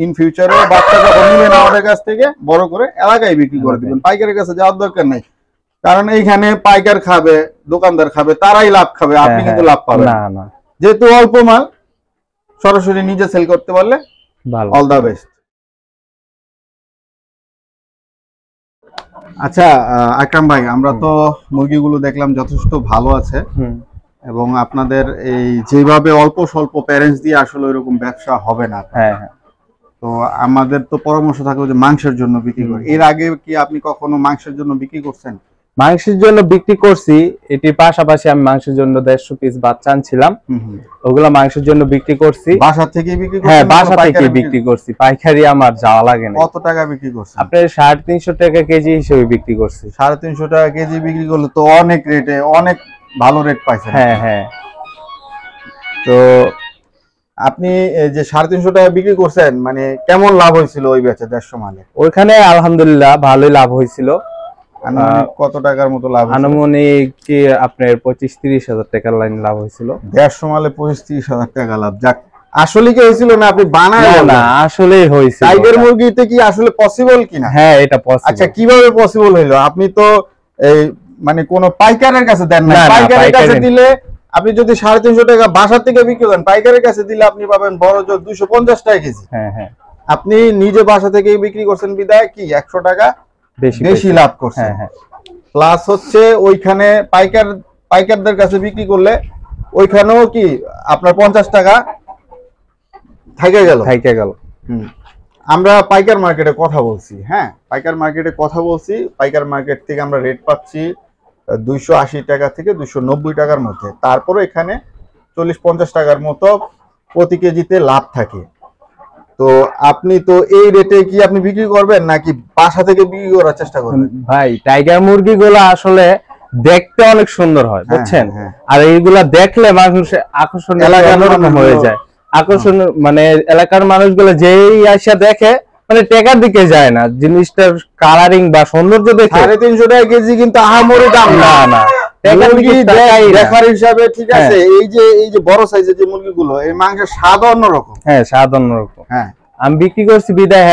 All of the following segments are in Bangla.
ইন ফিউচারে বাচ্চা যখন নেবেন আমাদের কাছ থেকে বড় করে এলাকায় বিক্রি করে দিবেন, পাইকারের কাছে যাওয়ার দরকার নাই। কারণ এইখানে পাইকার খাবে, দোকানদার খাবে, তারাই লাভ খাবে, আপনি কিন্তু লাভ পাবেন না। যেহেতু অল্প মাল সরাসরি নিজে সেল করতে পারলে অল দা বেস্ট। আচ্ছা আকরাম ভাই, আমরা তো মুরগিগুলো দেখলাম যথেষ্ট ভালো আছে, এবং আপনাদের এই যেভাবে অল্প স্বল্প প্যারেন্টস দিয়ে আসলে ওইরকম ব্যবসা হবে না। তো আমাদের তো পরামর্শ থাকবে যে মাংসের জন্য বিক্রি করে। এর আগে কি আপনি কখনো মাংসের জন্য বিক্রি করছেন? মাংসের জন্য বিক্রি করছি, এটির পাশাপাশি আমি মাংসের জন্য 150 পিস বাচ্চা আনছিলাম, ওগুলা মাংসের জন্য বিক্রি করছি। বাসা থেকে বিক্রি করছেন? হ্যাঁ, বাসা থেকে বিক্রি করছি, পাইকারি আমার যাওয়া লাগে না। কত টাকা বিক্রি করছেন? আপনি 350 টাকা কেজি হিসেবে বিক্রি করছি। 350 টাকা কেজি বিক্রি করলে তো অনেক রেটে, অনেক ভালো রেট পাইছেন। হ্যাঁ হ্যাঁ। তো আপনি যে 350 টাকা বিক্রি করছেন, মানে কেমন লাভ হয়েছিল ওই ব্যাচে 150 মালে? ওইখানে আলহামদুলিল্লাহ ভালোই লাভ হয়েছিল। কত টাকার মতো লাভ? আনুমানিক কি আপনার 25-30 হাজার টাকার লাইন লাভ হয়েছিল। 150 মালে 25-30 হাজার টাকা লাভ। যাক, আসলে কি হয়েছিল না আপনি বানায়? না, আসলেই হয়েছিল। টাইগার মুরগিতে কি আসলে পসিবল কিনা? হ্যাঁ, এটা পসিবল। আচ্ছা, কিভাবে পসিবল হইলো? আপনি তো এই মানে কোন পাইকারের কাছে দেন না। পাইকারের কাছে দিলে আপনি যদি 350 টাকা বাসা থেকে বিক্রি করেন, পাইকারের কাছে দিলে আপনি পাবেন বড় জোর 250 টাকা কেজি। হ্যাঁ হ্যাঁ। আপনি নিজে বাসা থেকে বিক্রি করছেন বিদায় কি 100 টাকা বেশি লাভ করছেন। হ্যাঁ। প্লাস হচ্ছে ওইখানে পাইকারদের কাছে বিক্রি করলে ওইখানেও কি আপনার 50 টাকা থেকে গেল। আমরা পাইকার মার্কেটে কথা বলছি। হ্যাঁ, পাইকার মার্কেটে কথা বলছি। পাইকার মার্কেট থেকে আমরা রেট পাচ্ছি 280 টাকা থেকে 290 টাকার মধ্যে। তারপরে এখানে 40-50 টাকার মতো প্রতি কেজিতে লাভ থাকে। তো আপনি তো এই রেটে কি আপনি বিক্রি করবেন নাকি বাসা থেকে বিক্রি করার চেষ্টা করবেন? ভাই, টাইগার মুরগিগুলো আসলে দেখতে অনেক সুন্দর হয়, বুঝছেন? আর এইগুলা দেখলে মানুষের আকর্ষণ হয়ে যায়। আকর্ষণ মানে এলাকার মানুষগুলো যেই আসা দেখে মানে টাকার দিকে যায় না, জিনিসটার কালারিং বা সৌন্দর্য দেখে। 350 টাকা কেজি কিন্তু আহামরি দাম না। দেখার হিসাবে ঠিক আছে। এই যে বড় সাইজের যে মুরগিগুলো, এই মাংসের স্বাদ অন্যরকম। হ্যাঁ, স্বাদ অন্যরকম। হ্যাঁ, আমি বিক্রি করছি বিদায়।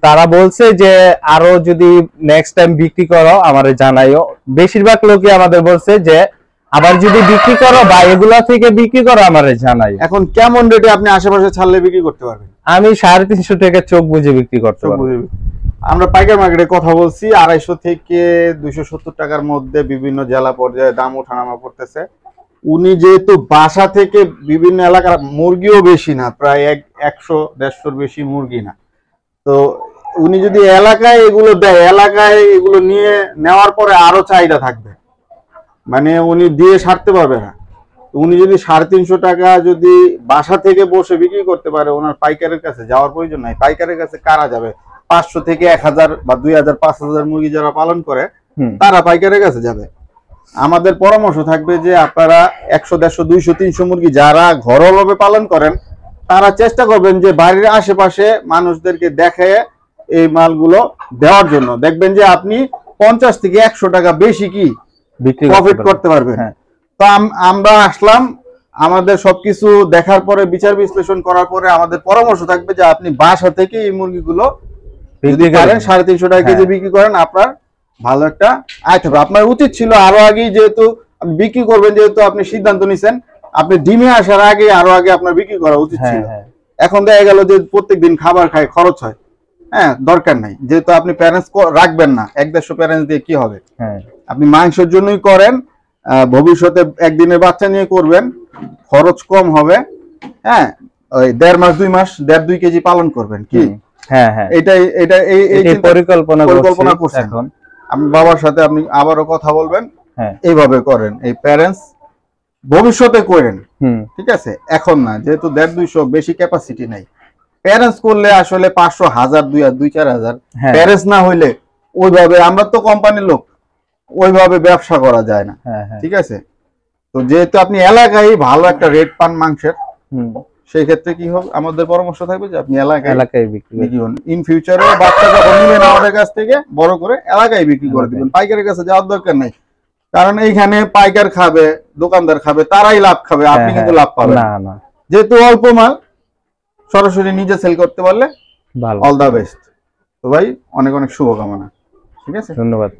তারা বলছে যে আরো যদি নেক্সট টাইম বিক্রি করো আমারে জানাইও। বেশিরভাগ লোকই আমাদের বলছে যে আবার যদি বিক্রি করো বা এগুলা থেকে বিক্রি করো আমারে জানাই। এখন কেমন রেটে আপনি আশেপাশে ছাড়লে বিক্রি করতে পারবেন? আমি 350 টাকা চোখ বুঝে বিক্রি করতে পারবো। আমরা পাইকার মার্কেটে কথা বলছি 250 থেকে 270 টাকার মধ্যে বিভিন্ন জেলা পর্যায়ে দাম ওঠানামা করতেছে। উনি যেহেতু বাসা থেকে বিভিন্ন এলাকার মুরগিও বেশি না, প্রায় 100-150 বেশি মুরগি না, তো উনি যদি এলাকায় এগুলো দেয়, এলাকায় এগুলো নিয়ে নেওয়ার পরে আরো চাহিদা থাকবে, মানে উনি দিয়ে সারতে পারবে না। উনি যদি 350 টাকা যদি বাসা থেকে বসে বিক্রি করতে পারে, ওনার পাইকারের কাছে যাওয়ার প্রয়োজন নাই। পাইকারের কাছে কারা যাবে? 500 থেকে 1000 বা 2000-5000 মুরগি যারা পালন করে তারা পাইকারের কাছে যাবে। আমাদের পরামর্শ থাকবে যে আপনারা 100, 150, 200, 300 মুরগি যারা ঘরোয়াভাবে পালন করেন, তারা চেষ্টা করবেন যে বাড়ির আশেপাশে মানুষদেরকে দেখে এই মালগুলো দেওয়ার জন্য। দেখবেন যে আপনি 50 থেকে 100 টাকা বেশি কি প্রফিট করতে পারবেন। তো আমরা আসলাম, আমাদের সবকিছু দেখার পরে বিচার বিশ্লেষণ করার পরে আমাদের পরামর্শ থাকবে যে আপনি বাসা থেকে এই মুরগিগুলো যদি পারেন 350 টাকা কেজি বিক্রি করেন, আপনার ভালো একটা আয় হবে। আপনার উচিত ছিল আরো আগে, যেহেতু আপনি বিক্রি করবেন, যেহেতু আপনি সিদ্ধান্ত নিছেন, আপনি ডিমে আসার আগে আরো আগে আপনার বিক্রি করা উচিত ছিল। এখন দেখা গেল যে প্রত্যেকদিন খাবার খায়, খরচ হয়। হ্যাঁ, দরকার নাই। যেহেতু আপনি প্যারেন্টস রাখবেন না, 100-150 প্যারেন্টস দিয়ে কি হবে? আপনি মাংসের জন্যই করেন, ভবিষ্যতে একদিনের বাচ্চা নিয়ে করবেন, খরচ কম হবে। হ্যাঁ, ওই 1.5 মাস 2 মাস 1.5-2 কেজি পালন করবেন কি? হ্যাঁ হ্যাঁ, এই পরিকল্পনা করছেন। এখন আপনি বাবার সাথে আপনি আবারও কথা বলবেন, এইভাবে করেন, এই প্যারেন্টস ভবিষ্যতে করেন। ঠিক আছে, এখন না, যেহেতু 150-200 বেশি ক্যাপাসিটি নাই। প্যারেন্টস করলে আসলে 500, 1000, 2-4 হাজার প্যারেন্টস না হইলে ওইভাবে, আমরা তো কোম্পানির লোক, ওইভাবে ব্যবসা করা যায় না। ঠিক আছে, তো যেহেতু আপনি এলাকায় ভালো একটা রেট পান মাংসের, সেই ক্ষেত্রে কি হবে, আমাদের পরামর্শ থাকবে যে আপনি এলাকায় বিক্রি করুন। ইন ফিউচারে বাচ্চা যখন নেবেন আমাদের কাছ থেকে বড় করে এলাকায় বিক্রি করে দিবেন, পাইকারের কাছে যাওয়ার দরকার নাই। কারণ এইখানে পাইকার খাবে, দোকানদার খাবে, তারাই লাভ খাবে, আপনি কিন্তু লাভ পাবেন না। যেহেতু অল্প মাল সরাসরি নিজে সেল করতে পারলে ভালো, অল দা বেস্ট। তো ভাই অনেক অনেক শুভকামনা। ঠিক আছে, ধন্যবাদ।